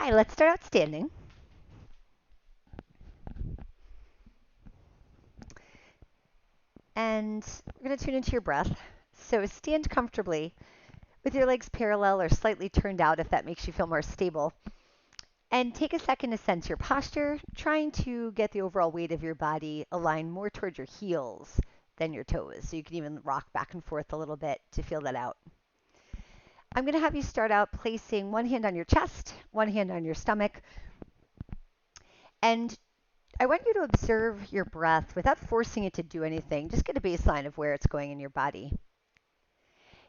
Hi, let's start out standing. And we're going to tune into your breath. So stand comfortably with your legs parallel or slightly turned out if that makes you feel more stable. And take a second to sense your posture, trying to get the overall weight of your body aligned more towards your heels than your toes. So you can even rock back and forth a little bit to feel that out. I'm going to have you start out placing one hand on your chest, one hand on your stomach, and I want you to observe your breath without forcing it to do anything. Just get a baseline of where it's going in your body.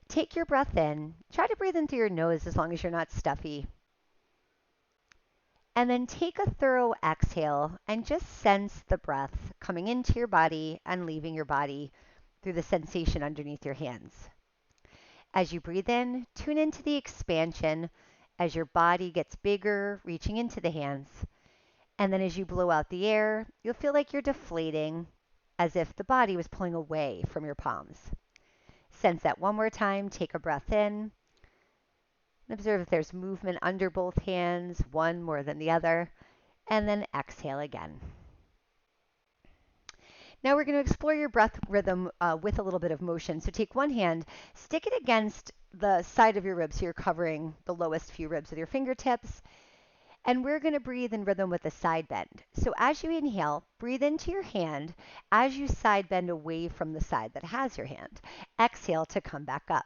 Take your breath in. Try to breathe in through your nose as long as you're not stuffy. And then take a thorough exhale and just sense the breath coming into your body and leaving your body through the sensation underneath your hands. As you breathe in, tune into the expansion as your body gets bigger, reaching into the hands. And then as you blow out the air, you'll feel like you're deflating as if the body was pulling away from your palms. Sense that one more time. Take a breath in. Observe if there's movement under both hands, one more than the other. And then exhale again. Now we're going to explore your breath rhythm with a little bit of motion. So take one hand, stick it against the side of your ribs so you're covering the lowest few ribs with your fingertips. And we're going to breathe in rhythm with a side bend. So as you inhale, breathe into your hand as you side bend away from the side that has your hand. Exhale to come back up.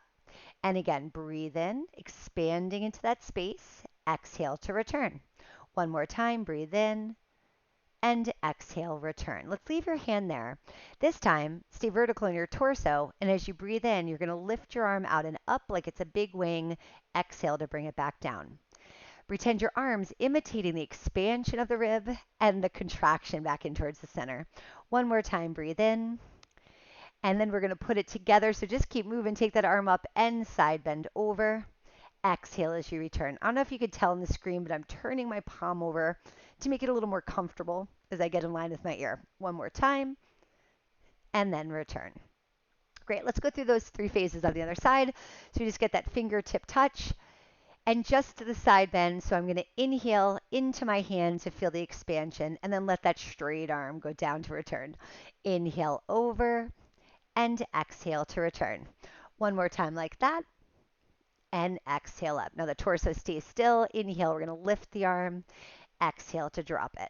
And again, breathe in, expanding into that space. Exhale to return. One more time, breathe in and exhale, return. Let's leave your hand there. This time, stay vertical in your torso. And as you breathe in, you're going to lift your arm out and up like it's a big wing. Exhale to bring it back down. Pretend your arms imitating the expansion of the rib and the contraction back in towards the center. One more time, breathe in. And then we're going to put it together. So just keep moving. Take that arm up and side bend over. Exhale as you return. I don't know if you could tell in the screen, but I'm turning my palm over to make it a little more comfortable as I get in line with my ear. One more time. And then return. Great. Let's go through those three phases on the other side. So you just get that fingertip touch. And just to the side bend, so I'm going to inhale into my hand to feel the expansion, and then let that straight arm go down to return. Inhale over, and exhale to return. One more time like that, and exhale up. Now the torso stays still. Inhale, we're going to lift the arm. Exhale to drop it.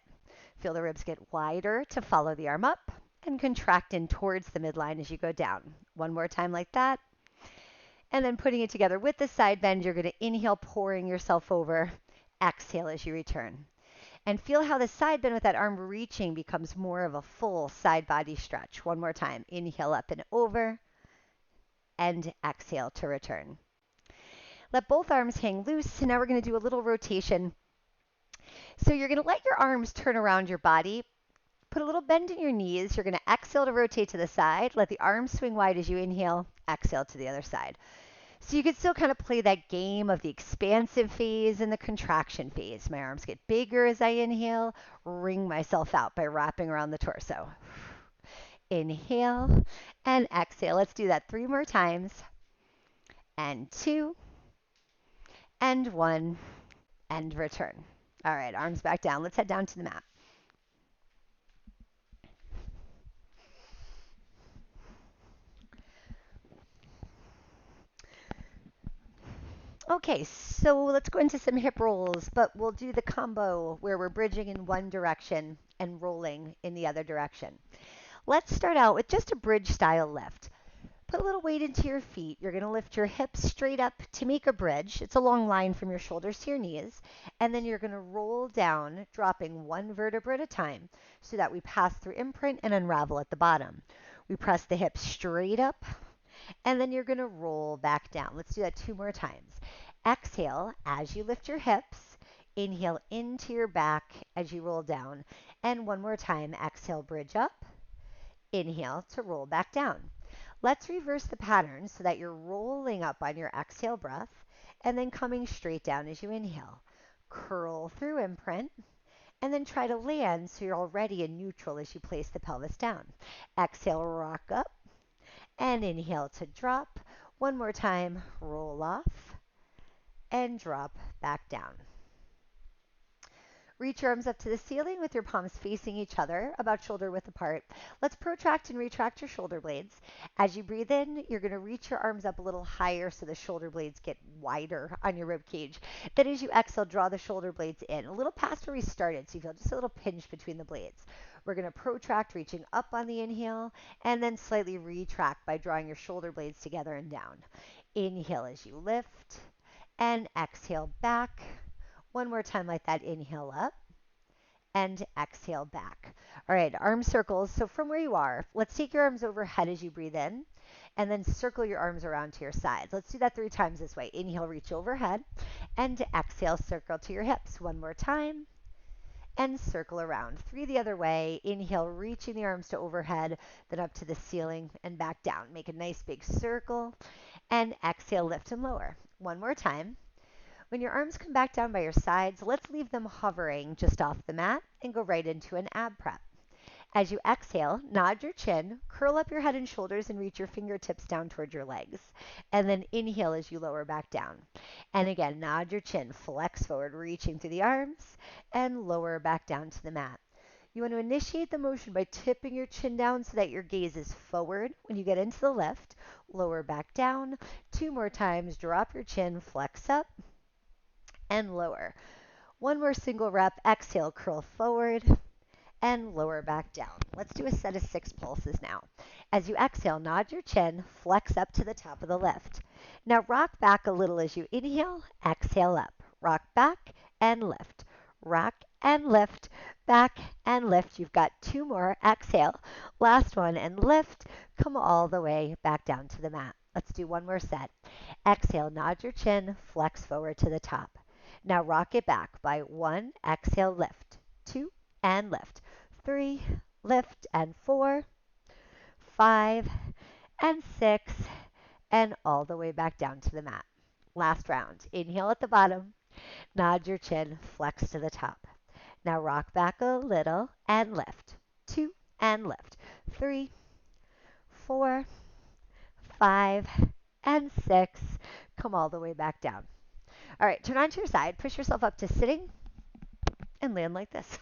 Feel the ribs get wider to follow the arm up, and contract in towards the midline as you go down. One more time like that. And then putting it together with the side bend, you're going to inhale, pouring yourself over. Exhale as you return. And feel how the side bend with that arm reaching becomes more of a full side body stretch. One more time. Inhale up and over. And exhale to return. Let both arms hang loose. And now we're going to do a little rotation. So you're going to let your arms turn around your body. Put a little bend in your knees. You're going to exhale to rotate to the side. Let the arms swing wide as you inhale. Exhale to the other side. So you can still kind of play that game of the expansive phase and the contraction phase. My arms get bigger as I inhale, wring myself out by wrapping around the torso. Inhale and exhale. Let's do that 3 more times. And 2, and 1, and return. All right, arms back down. Let's head down to the mat. Okay, so let's go into some hip rolls, but we'll do the combo where we're bridging in one direction and rolling in the other direction. Let's start out with just a bridge style lift. Put a little weight into your feet. You're going to lift your hips straight up to make a bridge. It's a long line from your shoulders to your knees. And then you're going to roll down, dropping one vertebra at a time so that we pass through imprint and unravel at the bottom. We press the hips straight up, and then you're going to roll back down. Let's do that 2 more times. Exhale as you lift your hips. Inhale into your back as you roll down. And one more time. Exhale, bridge up. Inhale to roll back down. Let's reverse the pattern so that you're rolling up on your exhale breath and then coming straight down as you inhale. Curl through imprint and then try to land so you're already in neutral as you place the pelvis down. Exhale, rock up and inhale to drop. One more time, roll off and drop back down. Reach your arms up to the ceiling with your palms facing each other, about shoulder width apart. Let's protract and retract your shoulder blades. As you breathe in, you're going to reach your arms up a little higher so the shoulder blades get wider on your rib cage. Then as you exhale, draw the shoulder blades in, a little past where we started, so you feel just a little pinch between the blades. We're going to protract, reaching up on the inhale, and then slightly retract by drawing your shoulder blades together and down. Inhale as you lift, and exhale back. One more time like that. Inhale up and exhale back. All right, arm circles. So from where you are, let's take your arms overhead as you breathe in, and then circle your arms around to your sides. Let's do that 3 times this way. Inhale, reach overhead, and exhale, circle to your hips. One more time, and circle around. 3 the other way. Inhale, reaching the arms to overhead, then up to the ceiling and back down. Make a nice big circle, and exhale, lift and lower. One more time. When your arms come back down by your sides, let's leave them hovering just off the mat and go right into an ab prep. As you exhale, nod your chin, curl up your head and shoulders and reach your fingertips down toward your legs. And then inhale as you lower back down. And again, nod your chin, flex forward, reaching through the arms, and lower back down to the mat. You want to initiate the motion by tipping your chin down so that your gaze is forward. When you get into the lift, lower back down. 2 more times, drop your chin, flex up, and lower. One more single rep. Exhale, curl forward and lower back down. Let's do a set of 6 pulses now. As you exhale, nod your chin, flex up to the top of the lift. Now rock back a little as you inhale, exhale up. Rock back and lift. Rock and lift, back and lift. You've got 2 more. Exhale, last one, and lift. Come all the way back down to the mat. Let's do one more set. Exhale, nod your chin, flex forward to the top. Now rock it back by 1, exhale, lift, 2, and lift, 3, lift, and 4, 5, and 6, and all the way back down to the mat. Last round. Inhale at the bottom, nod your chin, flex to the top. Now rock back a little and lift, 2, and lift, 3, 4, 5, and 6. Come all the way back down. All right, turn onto your side, push yourself up to sitting, and land like this.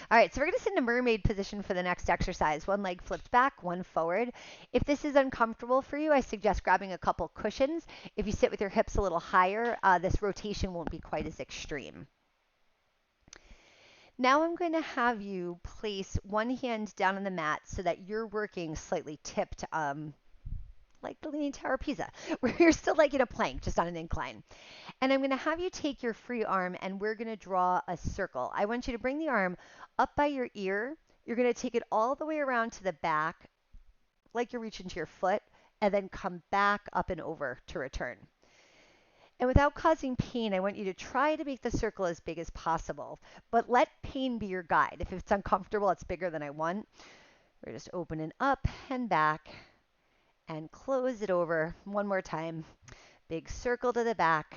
All right, so we're going to sit in a mermaid position for the next exercise. One leg flipped back, one forward. If this is uncomfortable for you, I suggest grabbing a couple cushions. If you sit with your hips a little higher, this rotation won't be quite as extreme. Now I'm going to have you place one hand down on the mat so that you're working slightly tipped, like the Leaning Tower of Pisa, where you're still like in a plank, just on an incline. And I'm going to have you take your free arm and we're going to draw a circle. I want you to bring the arm up by your ear. You're going to take it all the way around to the back, like you're reaching to your foot, and then come back up and over to return. And without causing pain, I want you to try to make the circle as big as possible, but let pain be your guide. If it's uncomfortable, it's bigger than I want. We're just opening up and back and close it over. One more time. Big circle to the back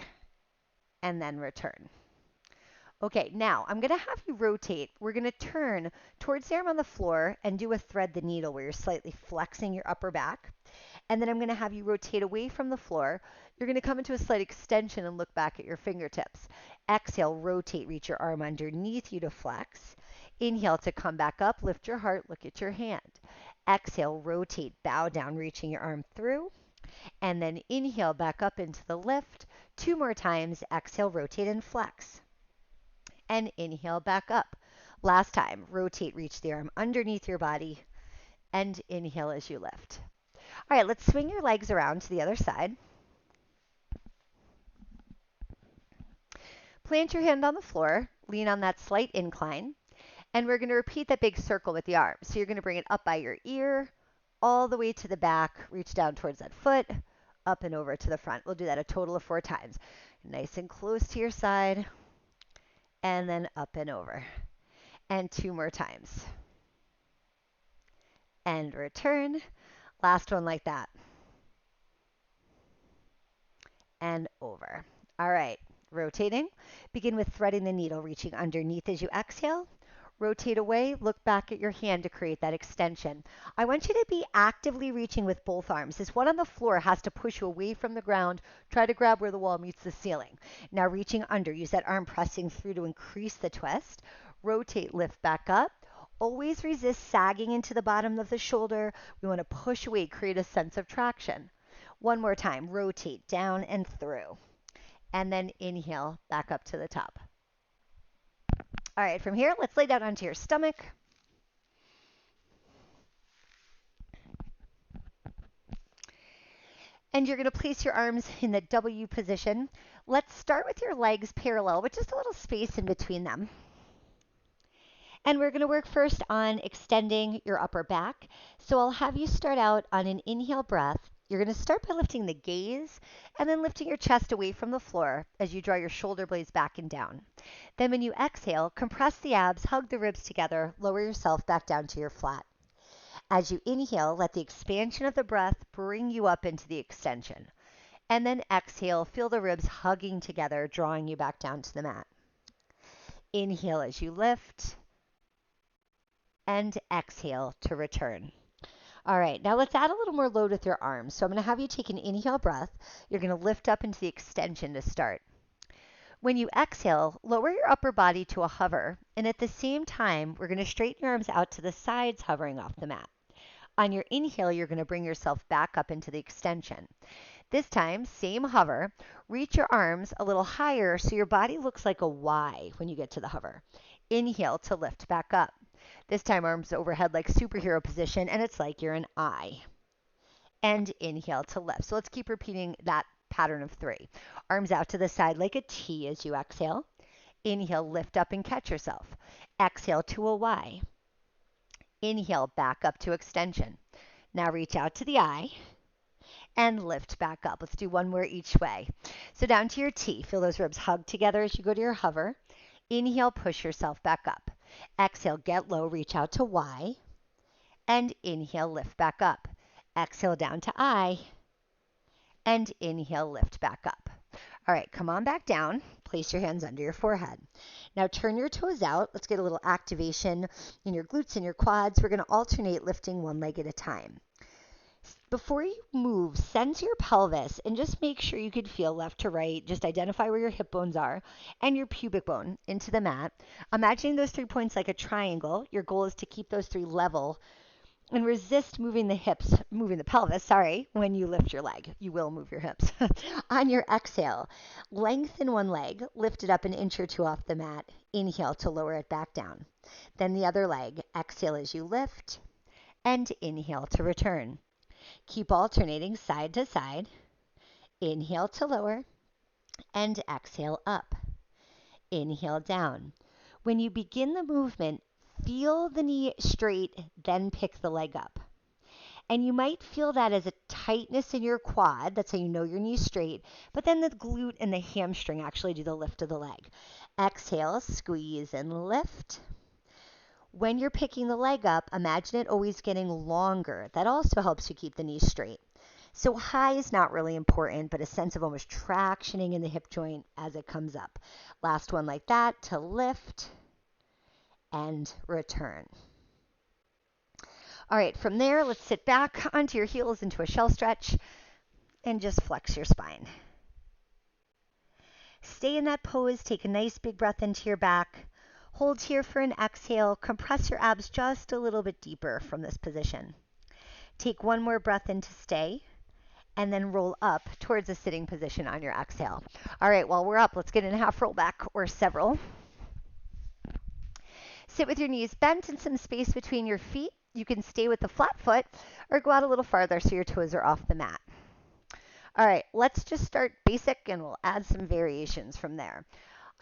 and then return. Okay, now I'm going to have you rotate. We're going to turn towards the arm on the floor and do a thread the needle where you're slightly flexing your upper back. And then I'm going to have you rotate away from the floor. You're going to come into a slight extension and look back at your fingertips. Exhale, rotate, reach your arm underneath you to flex. Inhale to come back up, lift your heart, look at your hand. Exhale, rotate, bow down, reaching your arm through. And then inhale back up into the lift. 2 more times. Exhale, rotate and flex. And inhale back up. Last time, rotate, reach the arm underneath your body, and inhale as you lift. All right, let's swing your legs around to the other side. Plant your hand on the floor, lean on that slight incline, and we're going to repeat that big circle with the arms. So you're going to bring it up by your ear, all the way to the back, reach down towards that foot, up and over to the front. We'll do that a total of 4 times. Nice and close to your side, and then up and over. And 2 more times. And return. Last one like that. And over. All right, rotating. Begin with threading the needle, reaching underneath as you exhale. Rotate away, look back at your hand to create that extension. I want you to be actively reaching with both arms. This one on the floor has to push you away from the ground. Try to grab where the wall meets the ceiling. Now reaching under, use that arm pressing through to increase the twist. Rotate, lift back up. Always resist sagging into the bottom of the shoulder. We want to push away, create a sense of traction. One more time, rotate down and through. And then inhale, back up to the top. All right, from here, let's lay down onto your stomach. And you're going to place your arms in the W position. Let's start with your legs parallel with just a little space in between them. And we're going to work first on extending your upper back. So I'll have you start out on an inhale breath. You're going to start by lifting the gaze and then lifting your chest away from the floor as you draw your shoulder blades back and down. Then when you exhale, compress the abs, hug the ribs together, lower yourself back down to your flat. As you inhale, let the expansion of the breath bring you up into the extension. And then exhale, feel the ribs hugging together, drawing you back down to the mat. Inhale as you lift, and exhale to return. All right, now let's add a little more load with your arms. So I'm going to have you take an inhale breath. You're going to lift up into the extension to start. When you exhale, lower your upper body to a hover, and at the same time, we're going to straighten your arms out to the sides, hovering off the mat. On your inhale, you're going to bring yourself back up into the extension. This time, same hover, reach your arms a little higher so your body looks like a Y when you get to the hover. Inhale to lift back up. This time, arms overhead like superhero position, and it's like you're an I. And inhale to lift. So let's keep repeating that pattern of 3. Arms out to the side like a T as you exhale. Inhale, lift up and catch yourself. Exhale to a Y. Inhale, back up to extension. Now reach out to the I and lift back up. Let's do one more each way. So down to your T. Feel those ribs hug together as you go to your hover. Inhale, push yourself back up. Exhale, get low, reach out to Y. And inhale, lift back up. Exhale down to I. And inhale, lift back up. All right, come on back down. Place your hands under your forehead. Now turn your toes out. Let's get a little activation in your glutes and your quads. We're going to alternate lifting one leg at a time. Before you move, center your pelvis and just make sure you can feel left to right. Just identify where your hip bones are and your pubic bone into the mat. Imagining those 3 points like a triangle. Your goal is to keep those 3 level and resist moving the pelvis, when you lift your leg. You will move your hips. On your exhale, lengthen one leg, lift it up an inch or 2 off the mat. Inhale to lower it back down. Then the other leg, exhale as you lift, and inhale to return. Keep alternating side to side. Inhale to lower, and exhale up. Inhale down. When you begin the movement, feel the knee straight, then pick the leg up. And you might feel that as a tightness in your quad. That's how you know your knee's straight. But then the glute and the hamstring actually do the lift of the leg. Exhale, squeeze and lift. When you're picking the leg up, imagine it always getting longer. That also helps you keep the knee straight. So high is not really important, but a sense of almost tractioning in the hip joint as it comes up. Last one like that to lift and return. All right, from there, let's sit back onto your heels into a shell stretch and just flex your spine. Stay in that pose. Take a nice big breath into your back. Hold here for an exhale. Compress your abs just a little bit deeper from this position. Take one more breath in to stay, and then roll up towards a sitting position on your exhale. All right, while we're up, let's get in a half roll back or several. Sit with your knees bent and some space between your feet. You can stay with the flat foot or go out a little farther so your toes are off the mat. All right, let's just start basic and we'll add some variations from there.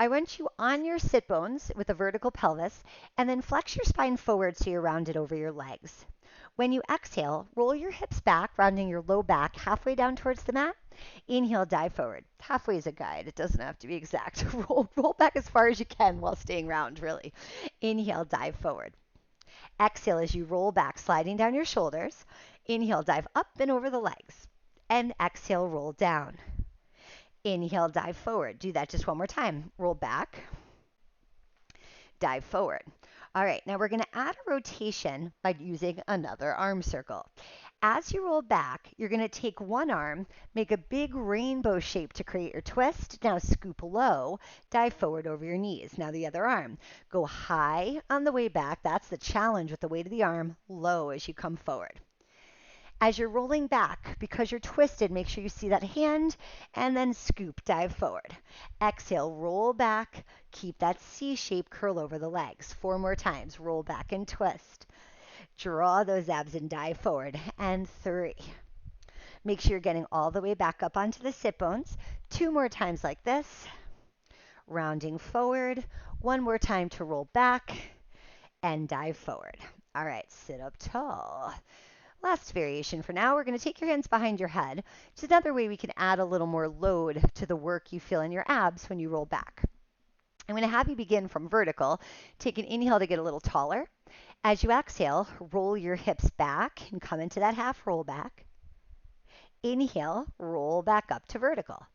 I want you on your sit bones with a vertical pelvis and then flex your spine forward so you're rounded over your legs. When you exhale, roll your hips back, rounding your low back halfway down towards the mat. Inhale, dive forward. Halfway is a guide. It doesn't have to be exact. Roll back as far as you can while staying round, really. Inhale, dive forward. Exhale as you roll back, sliding down your shoulders. Inhale, dive up and over the legs. And exhale, roll down. Inhale, dive forward. Do that just one more time. Roll back. Dive forward. All right, now we're going to add a rotation by using another arm circle. As you roll back, you're going to take one arm, make a big rainbow shape to create your twist. Now scoop low, dive forward over your knees. Now the other arm. Go high on the way back. That's the challenge with the weight of the arm. Low as you come forward. As you're rolling back, because you're twisted, make sure you see that hand and then scoop, dive forward. Exhale, roll back, keep that C shape, curl over the legs. 4 more times, roll back and twist. Draw those abs and dive forward. And 3. Make sure you're getting all the way back up onto the sit bones. 2 more times like this. Rounding forward. 1 more time to roll back and dive forward. All right, sit up tall. Last variation for now, we're going to take your hands behind your head. It's another way we can add a little more load to the work you feel in your abs when you roll back. I'm going to have you begin from vertical. Take an inhale to get a little taller. As you exhale, roll your hips back and come into that half roll back. Inhale, roll back up to vertical.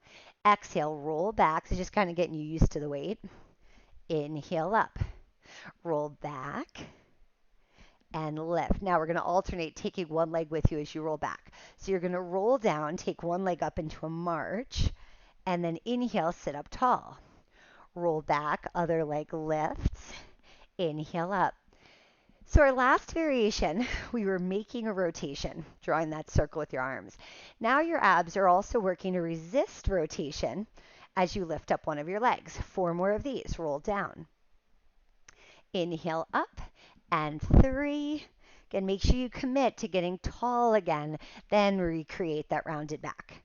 Exhale, roll back. So just kind of getting you used to the weight. Inhale up. Roll back. And lift. Now we're going to alternate taking one leg with you as you roll back. So you're going to roll down, take one leg up into a march, and then inhale, sit up tall. Roll back, other leg lifts, inhale up. So our last variation, we were making a rotation, drawing that circle with your arms. Now your abs are also working to resist rotation as you lift up one of your legs. 4 more of these, roll down. Inhale up. And 3. Again, make sure you commit to getting tall again, then recreate that rounded back.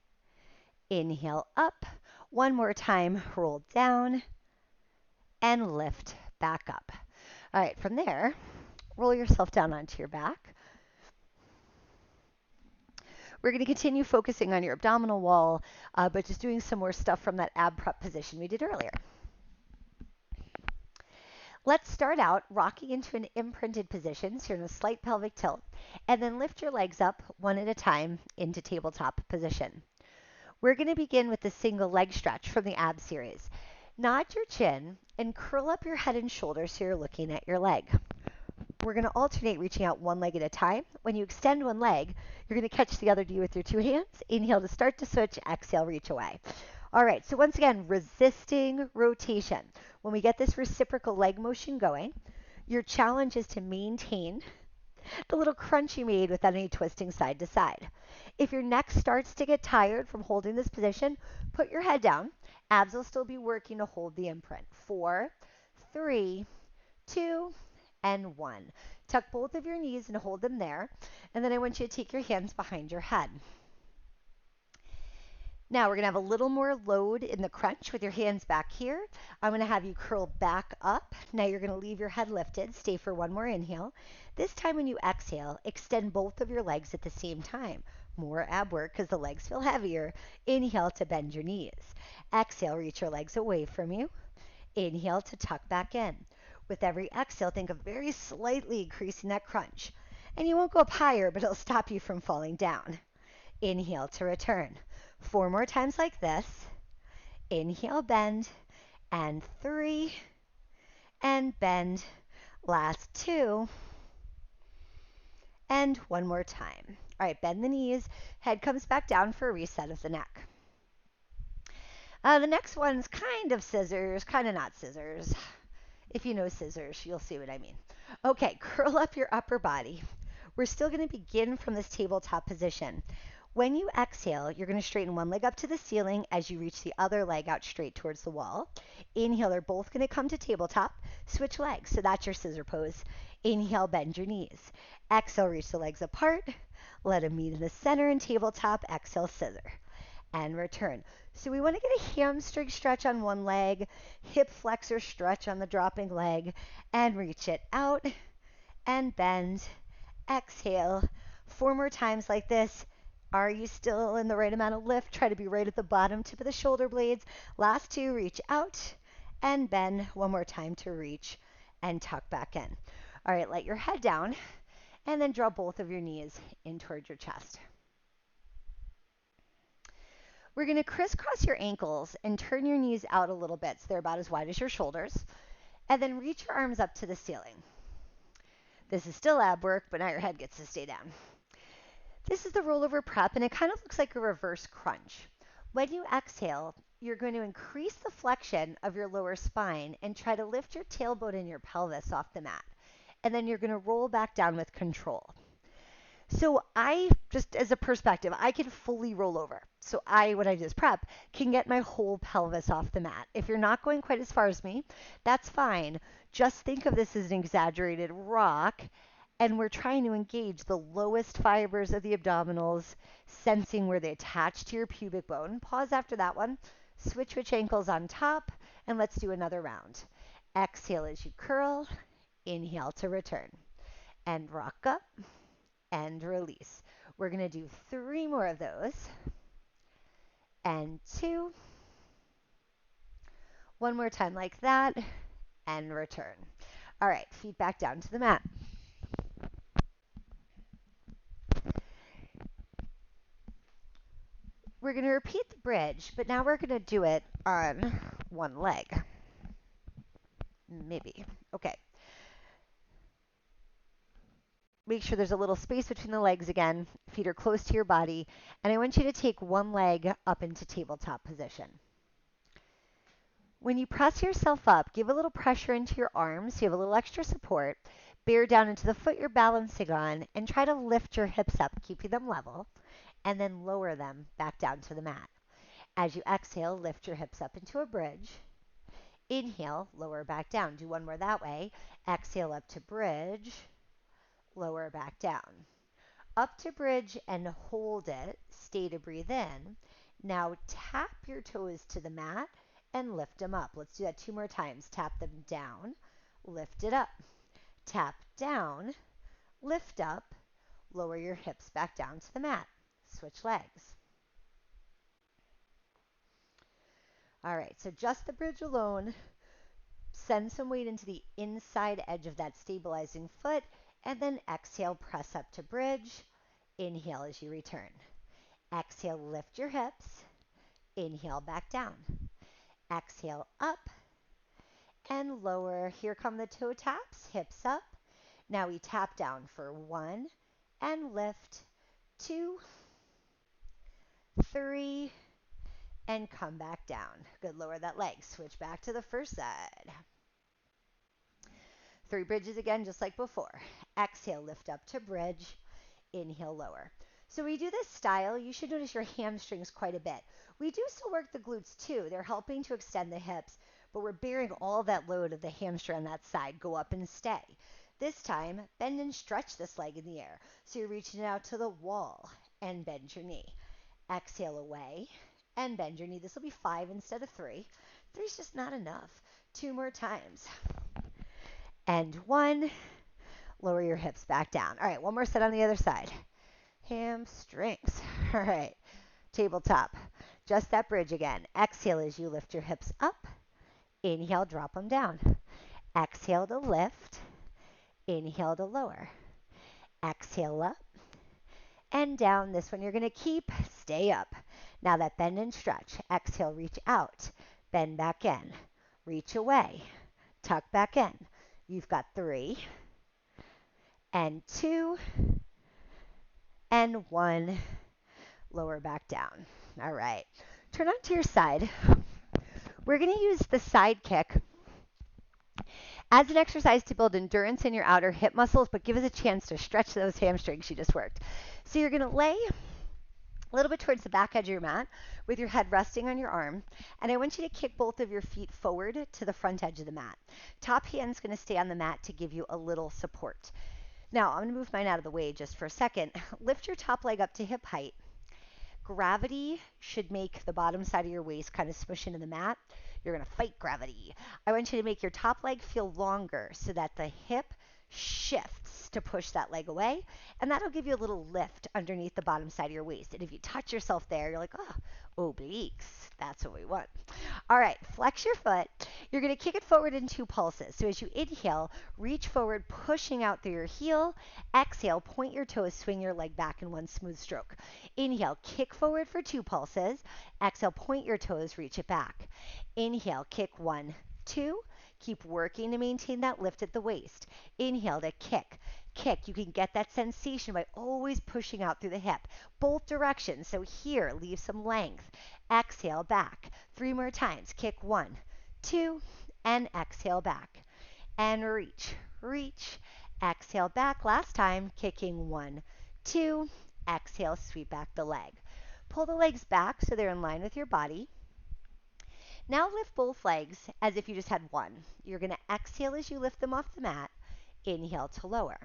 Inhale up. 1 more time, roll down and lift back up. All right, from there, roll yourself down onto your back. We're going to continue focusing on your abdominal wall, but just doing some more stuff from that ab prep position we did earlier. Let's start out rocking into an imprinted position, so you're in a slight pelvic tilt, and then lift your legs up one at a time into tabletop position. We're going to begin with the single leg stretch from the ab series. Nod your chin and curl up your head and shoulders so you're looking at your leg. We're going to alternate reaching out one leg at a time. When you extend one leg, you're going to catch the other knee with your 2 hands. Inhale to start to switch, exhale, reach away. All right, so once again, resisting rotation. When we get this reciprocal leg motion going, your challenge is to maintain the little crunch you made without any twisting side to side. If your neck starts to get tired from holding this position, put your head down. Abs will still be working to hold the imprint. 4, 3, 2, and 1. Tuck both of your knees and hold them there. And then I want you to take your hands behind your head. Now we're going to have a little more load in the crunch with your hands back here. I'm going to have you curl back up. Now you're going to leave your head lifted. Stay for 1 more inhale. This time when you exhale, extend both of your legs at the same time. More ab work because the legs feel heavier. Inhale to bend your knees. Exhale, reach your legs away from you. Inhale to tuck back in. With every exhale, think of very slightly increasing that crunch. And you won't go up higher, but it'll stop you from falling down. Inhale to return. 4 more times like this. Inhale, bend, and 3, and bend. Last 2, and 1 more time. All right, bend the knees. Head comes back down for a reset of the neck. The next one's kind of scissors, kind of not scissors. If you know scissors, you'll see what I mean. Okay, curl up your upper body. We're still going to begin from this tabletop position. When you exhale, you're going to straighten one leg up to the ceiling as you reach the other leg out straight towards the wall. Inhale, they're both going to come to tabletop. Switch legs, so that's your scissor pose. Inhale, bend your knees. Exhale, reach the legs apart. Let them meet in the center and tabletop. Exhale, scissor. And return. So we want to get a hamstring stretch on one leg, hip flexor stretch on the dropping leg, and reach it out and bend. Exhale. 4 more times like this. Are you still in the right amount of lift? Try to be right at the bottom tip of the shoulder blades. Last 2, reach out and bend. 1 more time to reach and tuck back in. All right, let your head down and then draw both of your knees in towards your chest. We're going to crisscross your ankles and turn your knees out a little bit so they're about as wide as your shoulders. And then reach your arms up to the ceiling. This is still ab work, but now your head gets to stay down. This is the rollover prep, and it kind of looks like a reverse crunch. When you exhale, you're going to increase the flexion of your lower spine and try to lift your tailbone and your pelvis off the mat. And then you're going to roll back down with control. So I, just as a perspective, I can fully roll over. So when I do this prep, can get my whole pelvis off the mat. If you're not going quite as far as me, that's fine. Just think of this as an exaggerated rock, and we're trying to engage the lowest fibers of the abdominals, sensing where they attach to your pubic bone. Pause after that one. Switch ankles on top, and let's do another round. Exhale as you curl. Inhale to return. And rock up and release. We're going to do 3 more of those. And 2. One more time like that, and return. All right, feet back down to the mat. We're going to repeat the bridge, but now we're going to do it on one leg. Maybe. Okay. Make sure there's a little space between the legs again. Feet are close to your body. And I want you to take one leg up into tabletop position. When you press yourself up, give a little pressure into your arms so you have a little extra support. Bear down into the foot you're balancing on and try to lift your hips up, keeping them level, and then lower them back down to the mat. As you exhale, lift your hips up into a bridge. Inhale, lower back down. Do one more that way. Exhale up to bridge. Lower back down. Up to bridge and hold it. Stay to breathe in. Now tap your toes to the mat and lift them up. Let's do that 2 more times. Tap them down, lift it up. Tap down, lift up, lower your hips back down to the mat. Switch legs. All right, so just the bridge alone. Send some weight into the inside edge of that stabilizing foot, and then exhale, press up to bridge. Inhale as you return. Exhale, lift your hips. Inhale, back down. Exhale, up and lower. Here come the toe taps, hips up. Now we tap down for 1 and lift, 2, 3, and come back down. Good, lower that leg. Switch back to the first side. 3 bridges again, just like before. Exhale, lift up to bridge. Inhale, lower. So we do this style, you should notice your hamstrings quite a bit. We do still work the glutes too. They're helping to extend the hips, but we're bearing all that load of the hamstring on that side. Go up and stay. This time, bend and stretch this leg in the air. So you're reaching out to the wall and bend your knee. Exhale away and bend your knee. This will be 5 instead of 3. 3 is just not enough. 2 more times. And 1. Lower your hips back down. All right, one more set on the other side. Hamstrings. All right, tabletop. Just that bridge again. Exhale as you lift your hips up. Inhale, drop them down. Exhale to lift. Inhale to lower. Exhale up and down. This one you're going to keep. Stay up. Now that bend and stretch. Exhale, reach out. Bend back in. Reach away. Tuck back in. You've got 3 and 2 and 1. Lower back down. All right. Turn onto your side. We're going to use the side kick as an exercise to build endurance in your outer hip muscles, but give us a chance to stretch those hamstrings you just worked. So you're going to lay a little bit towards the back edge of your mat with your head resting on your arm. And I want you to kick both of your feet forward to the front edge of the mat. Top hand's going to stay on the mat to give you a little support. Now, I'm going to move mine out of the way just for a second. Lift your top leg up to hip height. Gravity should make the bottom side of your waist kind of smush into the mat. You're going to fight gravity. I want you to make your top leg feel longer so that the hip shifts to push that leg away, and that'll give you a little lift underneath the bottom side of your waist. And if you touch yourself there, you're like, oh, obliques. That's what we want. All right, flex your foot. You're going to kick it forward in 2 pulses. So as you inhale, reach forward, pushing out through your heel. Exhale, point your toes, swing your leg back in one smooth stroke. Inhale, kick forward for 2 pulses. Exhale, point your toes, reach it back. Inhale, kick 1, 2. Keep working to maintain that lift at the waist. Inhale to kick. Kick. You can get that sensation by always pushing out through the hip. Both directions. So here, leave some length. Exhale back. 3 more times. Kick 1, 2, and exhale back. And reach, reach. Exhale back. Last time, kicking 1, 2. Exhale, sweep back the leg. Pull the legs back so they're in line with your body. Now lift both legs as if you just had one. You're going to exhale as you lift them off the mat. Inhale to lower.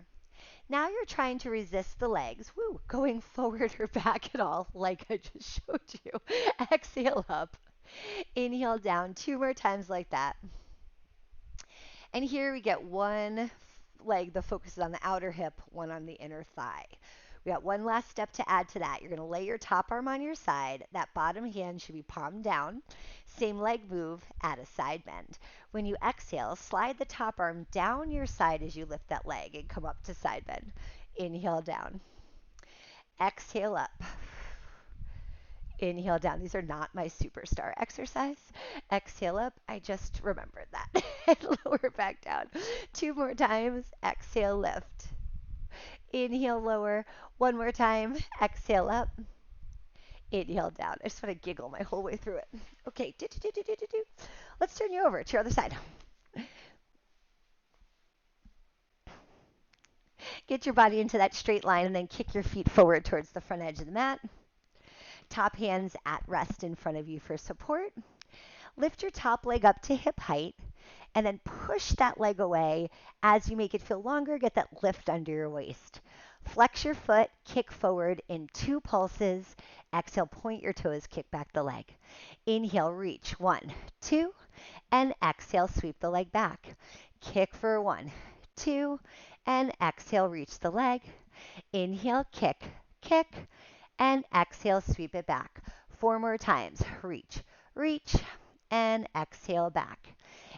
Now you're trying to resist the legs, going forward or back at all, like I just showed you. Exhale up. Inhale down 2 more times like that. And here we get one leg that focuses on the outer hip, one on the inner thigh. We got one last step to add to that. You're going to lay your top arm on your side. That bottom hand should be palm down. Same leg move, add a side bend. When you exhale, slide the top arm down your side as you lift that leg and come up to side bend. Inhale down. Exhale up. Inhale down. These are not my superstar exercise. Exhale up. I just remembered that. And lower back down. 2 more times. Exhale, lift. Inhale, lower. 1 more time. Exhale up. Inhale down. I just want to giggle my whole way through it. Okay. Let's turn you over to your other side. Get your body into that straight line and then kick your feet forward towards the front edge of the mat. Top hands at rest in front of you for support. Lift your top leg up to hip height and then push that leg away as you make it feel longer. Get that lift under your waist. Flex your foot, kick forward in 2 pulses. Exhale, point your toes, kick back the leg. Inhale, reach 1, 2, and exhale, sweep the leg back. Kick for 1, 2, and exhale, reach the leg. Inhale, kick, kick, and exhale, sweep it back. 4 more times. Reach, reach, and exhale back.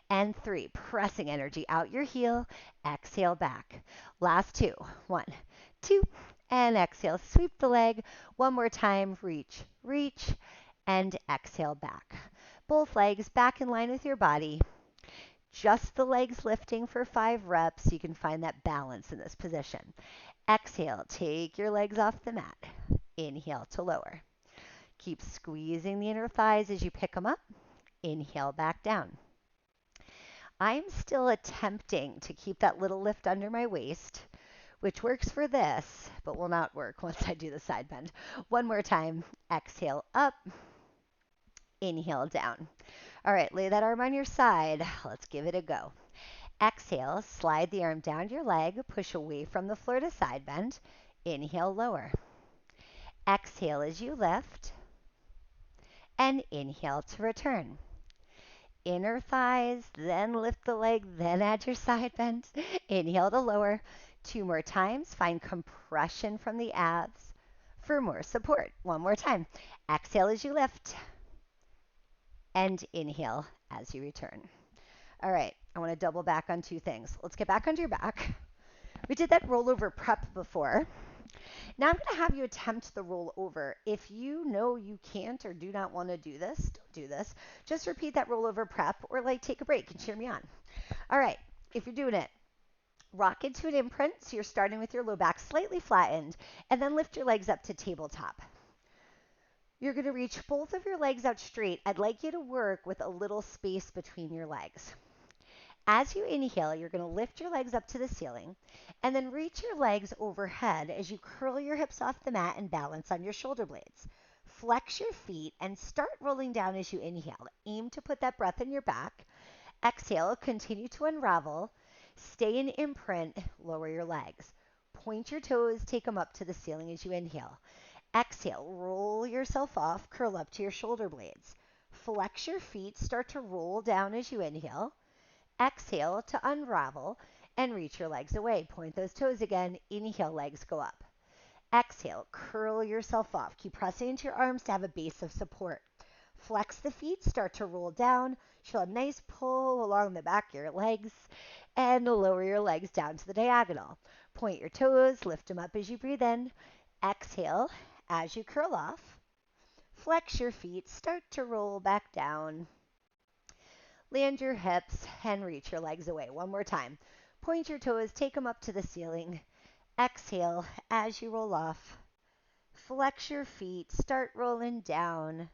And 3, pressing energy out your heel. Exhale back. Last 2. 1, 2, and exhale. Sweep the leg. 1 more time. Reach, reach, and exhale back. Both legs back in line with your body. Just the legs lifting for 5 reps. You can find that balance in this position. Exhale, take your legs off the mat. Inhale to lower. Keep squeezing the inner thighs as you pick them up. Inhale back down. I'm still attempting to keep that little lift under my waist, which works for this, but will not work once I do the side bend. 1 more time. Exhale up. Inhale down. All right, lay that arm on your side. Let's give it a go. Exhale, slide the arm down your leg, push away from the floor to side bend. Inhale, lower. Exhale as you lift, and inhale to return. Inner thighs, then lift the leg, then add your side bend. Inhale to lower. 2 more times. Find compression from the abs for more support. 1 more time. Exhale as you lift, and inhale as you return. All right, I want to double back on 2 things. Let's get back onto your back. We did that rollover prep before. Now I'm going to have you attempt the rollover. If you know you can't or do not want to do this, don't do this. Just repeat that rollover prep or take a break and cheer me on. All right, if you're doing it, rock into an imprint. So you're starting with your low back slightly flattened and then lift your legs up to tabletop. You're going to reach both of your legs out straight. I'd like you to work with a little space between your legs. As you inhale, you're going to lift your legs up to the ceiling and then reach your legs overhead as you curl your hips off the mat and balance on your shoulder blades. Flex your feet and start rolling down as you inhale. Aim to put that breath in your back. Exhale, continue to unravel. Stay in imprint, lower your legs. Point your toes, take them up to the ceiling as you inhale. Exhale, roll yourself off, curl up to your shoulder blades. Flex your feet, start to roll down as you inhale. Exhale to unravel and reach your legs away. Point those toes again. Inhale, legs go up. Exhale, curl yourself off. Keep pressing into your arms to have a base of support. Flex the feet, start to roll down. Show a nice pull along the back of your legs and lower your legs down to the diagonal. Point your toes, lift them up as you breathe in. Exhale as you curl off. Flex your feet, start to roll back down. Land your hips and reach your legs away. One more time. Point your toes, take them up to the ceiling. Exhale as you roll off. Flex your feet, start rolling down.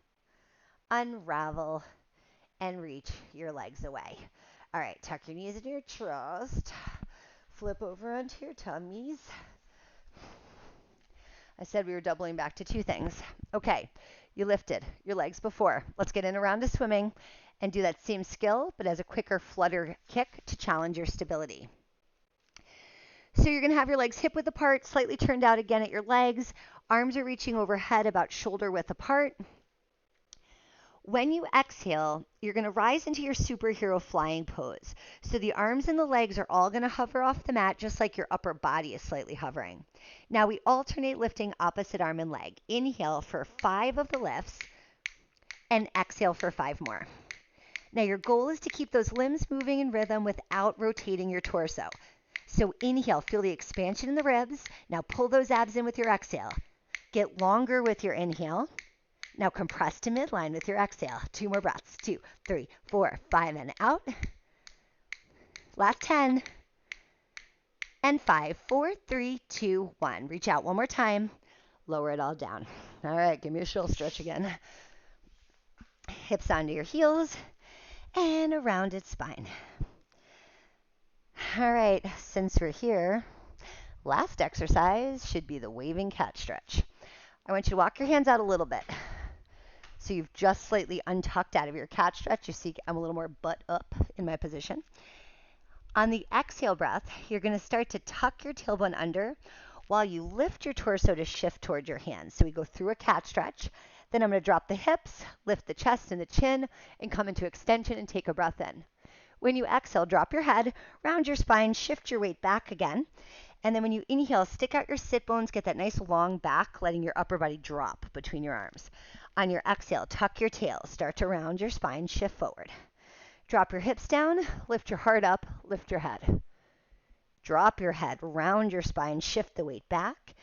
Unravel and reach your legs away. All right, tuck your knees into your chest. Flip over onto your tummies. I said we were doubling back to 2 things. Okay, you lifted your legs before. Let's get in a round of swimming and do that same skill, but as a quicker flutter kick to challenge your stability. So you're going to have your legs hip width apart, slightly turned out again at your legs. Arms are reaching overhead about shoulder width apart. When you exhale, you're going to rise into your superhero flying pose. So the arms and the legs are all going to hover off the mat, just like your upper body is slightly hovering. Now we alternate lifting opposite arm and leg. Inhale for 5 of the lifts and exhale for 5 more. Now your goal is to keep those limbs moving in rhythm without rotating your torso. So inhale, feel the expansion in the ribs. Now pull those abs in with your exhale. Get longer with your inhale. Now compress to midline with your exhale. 2 more breaths. 2, 3, 4, 5, and out. Last 10. And 5, 4, 3, 2, 1. Reach out one more time. Lower it all down. All right, give me a shoulder stretch again. Hips onto your heels and a rounded spine. All right, since we're here, last exercise should be the waving cat stretch. I want you to walk your hands out a little bit. So you've just slightly untucked out of your cat stretch. You see I'm a little more butt up in my position. On the exhale breath, you're going to start to tuck your tailbone under while you lift your torso to shift towards your hands. So we go through a cat stretch. Then I'm going to drop the hips, lift the chest and the chin, and come into extension and take a breath in. When you exhale, drop your head, round your spine, shift your weight back again. And then when you inhale, stick out your sit bones, get that nice long back, letting your upper body drop between your arms. On your exhale, tuck your tail, start to round your spine, shift forward. Drop your hips down, lift your heart up, lift your head. Drop your head, round your spine, shift the weight back,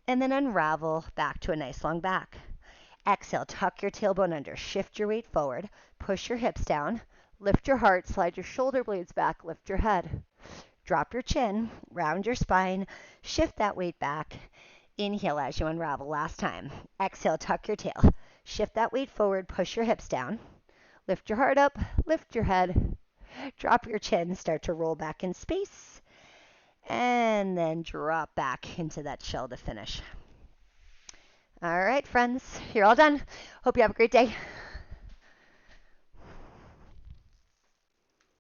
and then unravel back to a nice long back. Exhale, tuck your tailbone under, shift your weight forward, push your hips down, lift your heart, slide your shoulder blades back, lift your head. Drop your chin, round your spine, shift that weight back. Inhale as you unravel. Last time. Exhale, tuck your tail. Shift that weight forward, push your hips down. Lift your heart up, lift your head. Drop your chin, start to roll back in space. And then drop back into that shell to finish. All right, friends, you're all done. Hope you have a great day.